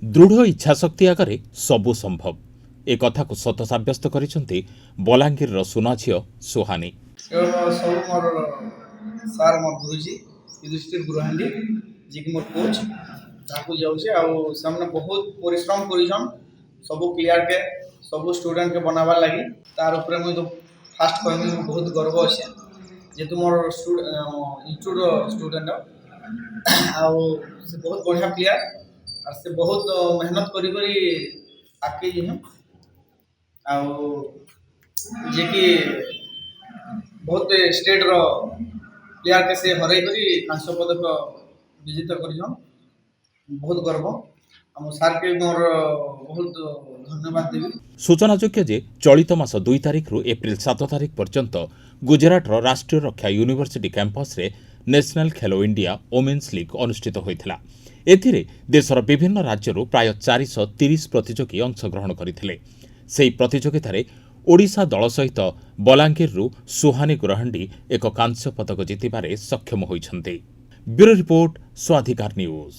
दृढ़ इच्छाशक्ति आगे सबु संभव ए कथा को सत सब्यस्त करिसेंति बलांगीर सुना झियो सुहानी। सब मोर सार मोर गुरुजी युधिष्ठिर गुरुहांडी जी की मोर कोच ताकू जाउछे आ सामने बहुत परिश्रम करिछन सब प्लेयर के सब स्टूडेंट के बनावा लगी तार ऊपर मु तो फास्ट कहमी बहुत गर्व अछि जेतु मोर इंस्टीट्यूट स्टूडेंट आ से बहुत बढ़िया प्लेयर और से बहुत मेहनत करी करी आके जिन आ जे कि बहुत स्टेट रो प्लेयर के से हराई करी कांस्य पदक विजेता करिछन बहुत गर्व हम सार के मोर बहुत धन्यवाद देवी। सूचनायोग्य जे चलित मास 2 तारिख रु एप्रिल 7 तारिख पर्यंत गुजरात राष्ट्रीय रक्षा यूनिवर्सिटी कैंपस रे नेशनल खेलो इंडिया वोमेन्स लीग अनुष्ठित होइथिला। एथिरे देशर विभिन्न राज्यरू प्राय 430 प्रतियोगी अंशग्रहण करथिले। सेही प्रतियोगितारे ओडिशा दल सहित बलांगीररू सुहानी गुरहांडी एक कांस्य पदक जितिबारे सक्षम होइछन्ते। Bureau report Swadhikar news.